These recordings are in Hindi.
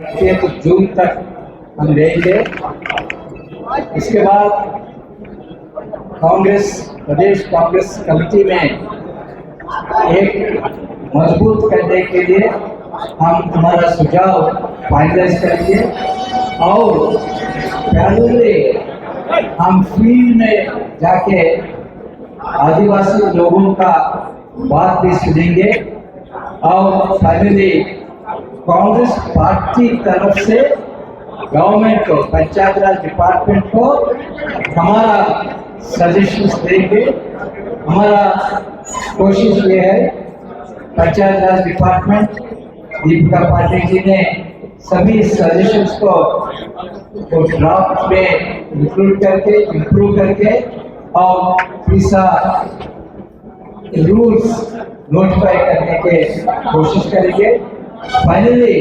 तो जून तक हम देंगे। इसके बाद प्रदेश कांग्रेस कमेटी में एक मजबूत करने के लिए हम हमारा सुझाव फाइनलाइज करेंगे और पहले हम फील्ड में जाके आदिवासी लोगों का बात भी सुनेंगे और फाइनली कांग्रेस पार्टी तरफ से गवर्नमेंट को, पंचायत राज डिपार्टमेंट को हमारा सजेशंस देंगे। हमारा कोशिश ये है, पंचायत राज डिपार्टमेंट दीपिका पाटिल जी ने सभी सजेशंस को ड्राफ्ट में इंक्लूड करके इम्प्रूव करके और पिसा रूल्स नोटिफाई करने के कोशिश करेंगे। फाइनली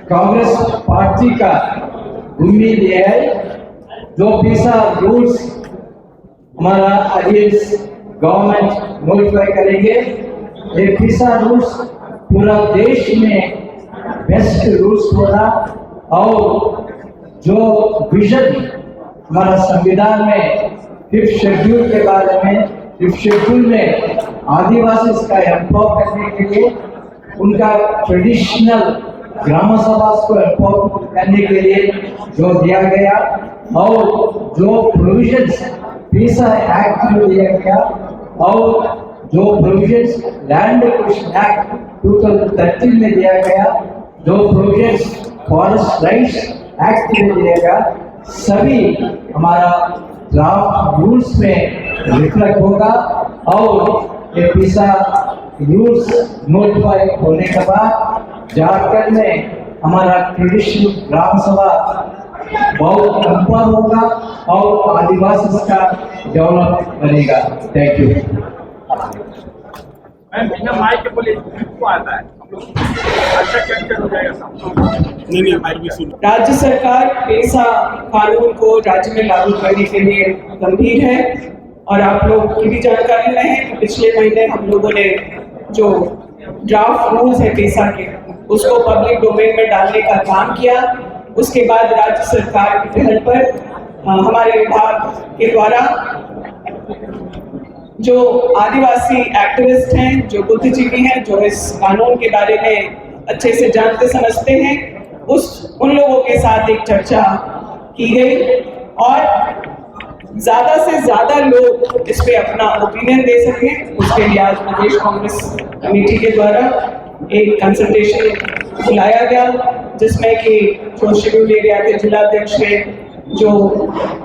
कांग्रेस पार्टी का उम्मीद ये है, जो पिसा रूल्स हमारा अगेंस्ट गवर्नमेंट नोटिफाई करेंगे, ये पिसा रूल्स पूरा देश में बेस्ट रूल्स होगा और जो विजन हमारा संविधान में 5th शेड्यूल के बारे में, 5th शेड्यूल में आदिवासी का एम्पावर करने के लिए, उनका ट्रेडिशनल ग्राम सभा को एम्पावर करने के लिए जो दिया गया और जो प्रोविजंस पिसा एक्ट में दिया गया और जो प्रोविजंस लैंड एक्विजिशन एक्ट 2013 में दिया गया, जो प्रोविजंस फॉरेस्ट राइट्स एक्ट में दिया गया, सभी हमारा ड्राफ्ट रूल्स में रिफ्लेक्ट होगा और ये पिसा रूल्स नोटिफाई होने के बाद झारखंड में हमारा ट्रेडिशनल ग्राम सभा बहुत एम्पावर होगा और आदिवासी का डेवलप बनेगा। Thank you. बिना माइक के बोले को आता है, अच्छा कैप्चर हो जाएगा। नहीं, राज्य सरकार पेसा कानून को राज्य में लागू करने के लिए गंभीर है और आप लोग की भी जानकारी में है कि पिछले महीने हम लोगों ने जो ड्राफ्ट रूल्स है पेसा के, उसको पब्लिक डोमेन में डालने का काम किया। उसके बाद राज्य सरकार की पहल पर हमारे विभाग के द्वारा जो आदिवासी एक्टिविस्ट हैं, जो बुद्धिजीवी हैं, जो इस कानून के बारे में अच्छे से जानते समझते हैं, उन लोगों के साथ एक चर्चा की गई और ज्यादा से ज्यादा लोग इस पे अपना ओपिनियन दे सकें, उसके लिए आज प्रदेश कांग्रेस कमेटी के द्वारा एक कंसल्टेशन बुलाया गया, जिसमें कि जो शेड्यूल एरिया के जिलाध्यक्ष हैं, जो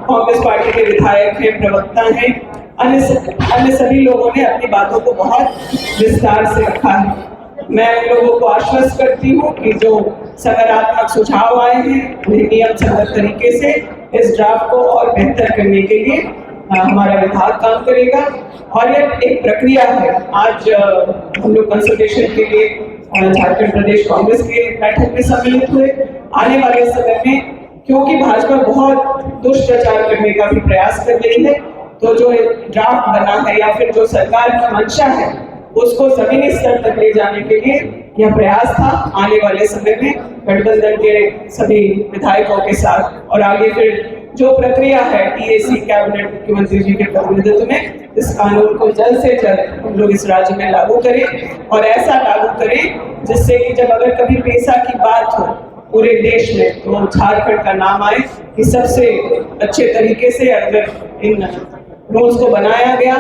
कांग्रेस पार्टी के विधायक हैं, प्रवक्ता हैं, अन्य सभी लोगों ने अपनी बातों को बहुत विस्तार से रखा है। मैं उन लोगों को आश्वस्त करती हूँ कि जो सकारात्मक सुझाव आए हैं, उन्हें नियम संगत तरीके से इस ड्राफ्ट को और बेहतर करने के लिए हमारा विभाग काम करेगा। और ये एक प्रक्रिया है। आज हम लोग कंसल्टेशन के लिए झारखंड प्रदेश कांग्रेस के बैठक में सम्मिलित हुए। आने वाले समय में क्योंकि भाजपा बहुत दुष्प्रचार करने का भी प्रयास कर रही है, तो जो ड्राफ्ट बना है या फिर जो सरकार की मंशा है, उसको जमीनी स्तर तक ले जाने के लिए यह प्रयास था। आने वाले समय में गठबंधन के सभी विधायकों के साथ और आगे फिर जो प्रक्रिया है टीएसी कैबिनेट मुख्यमंत्री जी के प्रतिनिधित्व में, इस कानून को जल्द से जल्द हम लोग इस राज्य में लागू करें और ऐसा लागू करें जिससे कि जब अगर कभी पेसा की बात हो पूरे देश में, तो झारखंड का नाम आए कि सबसे अच्छे तरीके से अगर इन रूल्स को बनाया गया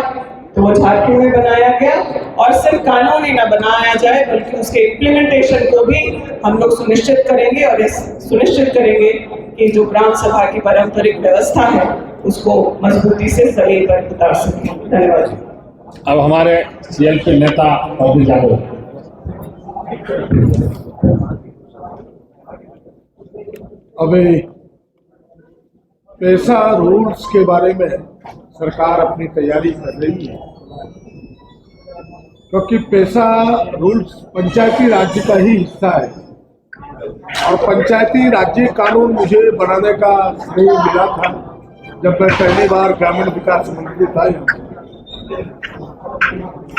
तो वो झारखंड में बनाया गया और सिर्फ कानून ही ना बनाया जाए बल्कि उसके इम्प्लीमेंटेशन को भी हम लोग सुनिश्चित करेंगे और सुनिश्चित करेंगे कि जो ग्राम सभा की पारंपरिक व्यवस्था है उसको मजबूती से जमीन पर उतार सकें। धन्यवाद। अब हमारे सीएल के नेता और जागो। अभी पेसा रूल्स के बारे में सरकार अपनी तैयारी कर रही है, क्योंकि पेसा रूल्स पंचायती राज्य का ही हिस्सा है और पंचायती राज्य कानून मुझे बनाने का श्रेय मिला था जब मैं पहली बार ग्रामीण विकास मंत्री था।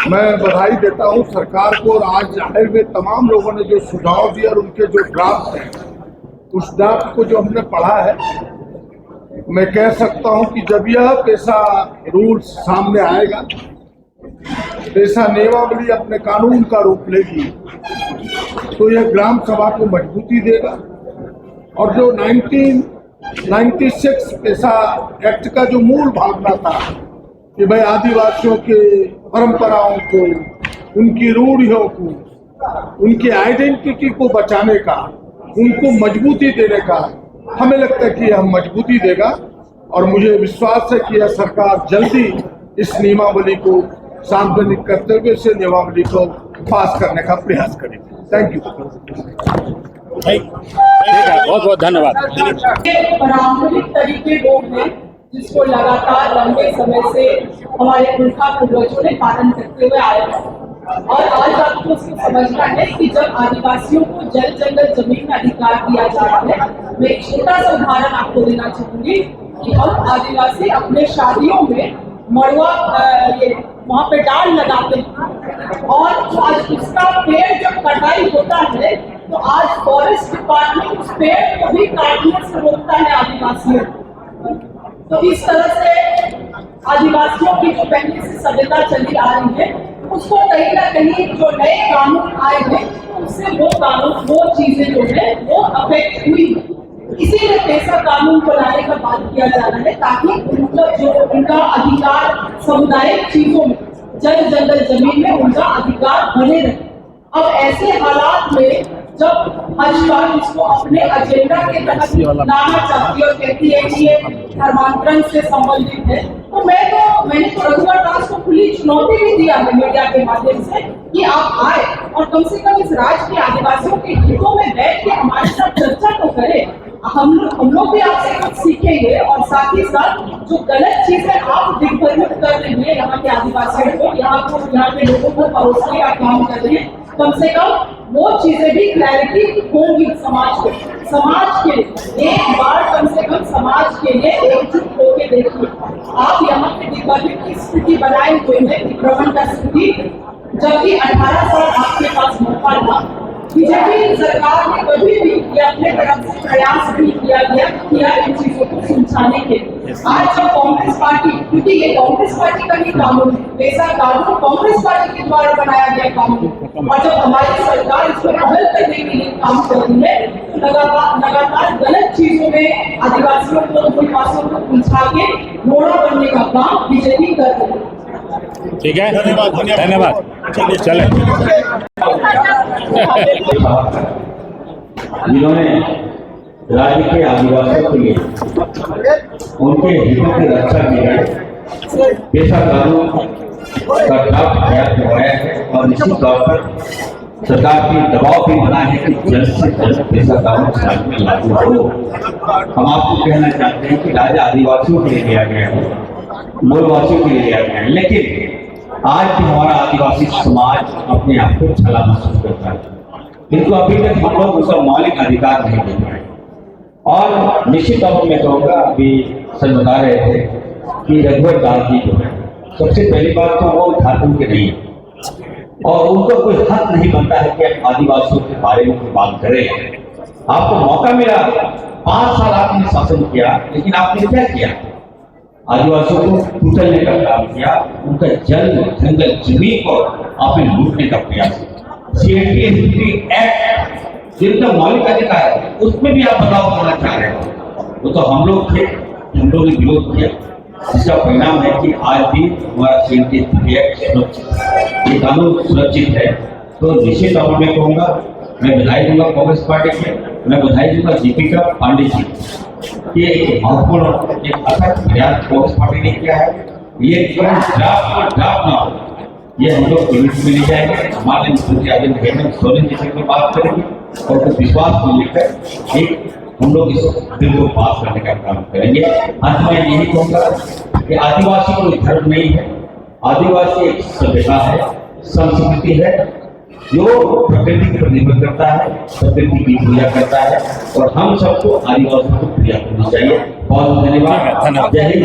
मैं बधाई देता हूं सरकार को। और आज जाहिर में तमाम लोगों ने जो सुझाव दिए और उनके जो ड्राफ्ट हैं, उस ड्राफ्ट को जो हमने पढ़ा है, मैं कह सकता हूं कि जब यह पेशा रूल्स सामने आएगा, पेशा नियमावली अपने कानून का रूप लेगी, तो यह ग्राम सभा को मजबूती देगा। और जो 1996 पेशा एक्ट का जो मूल भावना था कि भाई आदिवासियों के परंपराओं को, उनकी रूढ़ियों को, उनकी आइडेंटिटी को बचाने का, उनको मजबूती देने का, हमें लगता है कि यह मजबूती देगा। और मुझे विश्वास है कि यह सरकार जल्दी इस नियमावली को सार्वजनिक करते हुए इस नियमावली को पास करने का प्रयास करेगी। Thank you. ठीक है, बहुत बहुत धन्यवाद। पारंपरिक तरीके वो हैं जिसको लगातार लंबे समय से हमारे पुरखा पूर्वजों ने पालन करते हुए आए हैं। और आज आपको समझना है कि जब आदिवासियों को जल जंगल जमीन में अधिकार दिया जा रहा है, मैं एक छोटा सा उदाहरण आपको देना चाहूंगी कि हम आदिवासी अपने शादियों में मड़वा वहाँ पे डाल लगाते हैं, और आज उसका पेड़ जब कटाई होता है तो आज फॉरेस्ट डिपार्टमेंट उस पेड़ को भी काटने से रोकता है आदिवासियों को। तो इस तरह से आदिवासियों की जो पहले से सभ्यता चली आ रही है, उसको कहीं ना कहीं जो नए कानून आए हैं उससे वो कानून, वो चीजें जो है वो अफेक्ट हुई। इसीलिए पेशा कानून को लाने का बात किया जा रहा है, ताकि उनका अधिकार सामुदायिक चीजों में, जल जंगल जमीन में उनका अधिकार बने रहे। अब ऐसे हालात में जब हरिद्वार इसको अपने एजेंडा के तहत लाना चाहती है और कहती है कि ये धर्मांतरण से संबंधित है, तो मैंने तो रघुवर दास को खुली चुनौती भी दिया है मीडिया के माध्यम से कि आप आए और कम से कम इस राज्य के आदिवासियों के हितों में बैठ के हमारे साथ चर्चा तो करें। हम लोग भी आपसे कुछ सीखेंगे, और साथ ही साथ जो गलत चीजें आप दिग्भ्रमित कर रही है यहाँ के आदिवासियों को, यहाँ के लोगों को परोसने का काम कर रहे हैं, कम से कम वो चीजें भी क्लैरिटी होंगी समाज के लिए। एक बार कम से कम समाज के लिए एकजुट होकर देखिए। आप यहाँ पे दिग्भ्रमित की स्थिति बनाए हुए हैं, दिग्भ्रमण का स्थिति, जबकि 18 साल आपके पास मौका था। बीजेपी सरकार ने कभी भी ये अपने तरफ से प्रयास नहीं किया इन चीजों को सुलझाने के लिए। आज जब कांग्रेस पार्टी, क्योंकि ये कांग्रेस पार्टी का ही कानून है, पेशा कानून कांग्रेस पार्टी के द्वारा बनाया गया कानून, और जब हमारी सरकार इसको बदल करने के लिए काम कर रही है, तो लगातार गलत चीजों में आदिवासियों को, मूलवासियों को उलझा के घोड़ा बनने का काम बीजेपी कर रही है। ठीक है, धन्यवाद। चले जिन्होंने राज्य के आदिवासियों के लिए उनके हितों की रक्षा की है, पेशा कानून का ड्राफ्ट तैयार करवाया है, और निश्चित तौर पर सरकार की दबाव भी बना है कि जल्द से जल्द पेशा कानून राज्य में लागू हो। हम आपको कहना चाहते हैं कि राज्य आदिवासियों के लिए लिया गया है, मूलवासियों के लिए लिया गया है, लेकिन आज भी हमारा आदिवासी समाज अपने आप को छला महसूस करता है, किंतु अभी तक हम लोग उसका मौलिक अधिकार नहीं दे पाए। और निश्चित तौर पर मैं कहूँगा, अभी सर बता रहे थे कि रघुवर दास जी जो है, सबसे पहली बात तो वो झारखंड के नहीं है, और उनको कोई हक नहीं बनता है कि आप आदिवासियों के बारे में बात करें। आपको मौका मिला, 5 साल आपने शासन किया, लेकिन आपने क्या किया? आदिवासियों को कुचलने का काम किया, उनका जल जंगल जमीन को आपने लूटने का प्रयास किया। एक्ट जिनका मौलिक अधिकार है उसमें भी आप बदलाव करना चाह रहे हैं, वो तो हम लोग थे, हम लोग ने विरोध किया, जिसका परिणाम है कि आज भी हमारा ये कानून सुरक्षित है। तो निश्चित तौर पर मैं कहूँगा, मैं बधाई दूंगा कांग्रेस पार्टी के, मैं बधाई दूंगा दीपिका पांडे जी, ये एक महत्वपूर्ण एक अथक प्रयास कांग्रेस पार्टी ने किया है। ये ड्राफ्ट ना हो, ये हम लोग कमेटी में ले जाएंगे, हमारे मुख्यमंत्री आदरणीय हेमंत सोरेन जी से बात करेंगे, और उनको विश्वास को लेकर एक हम लोग इस बिल को पास करने का काम करेंगे। आज मैं यही कहूँगा कि आदिवासी कोई धर्म नहीं है, आदिवासी एक सभ्यता है, संस्कृति है, जो प्रकृति पर निर्भर करता है, प्रकृति की पूजा करता है, और हम सबको आदिवासियों को पूजा करनी चाहिए। बहुत धन्यवाद। जय हिंद।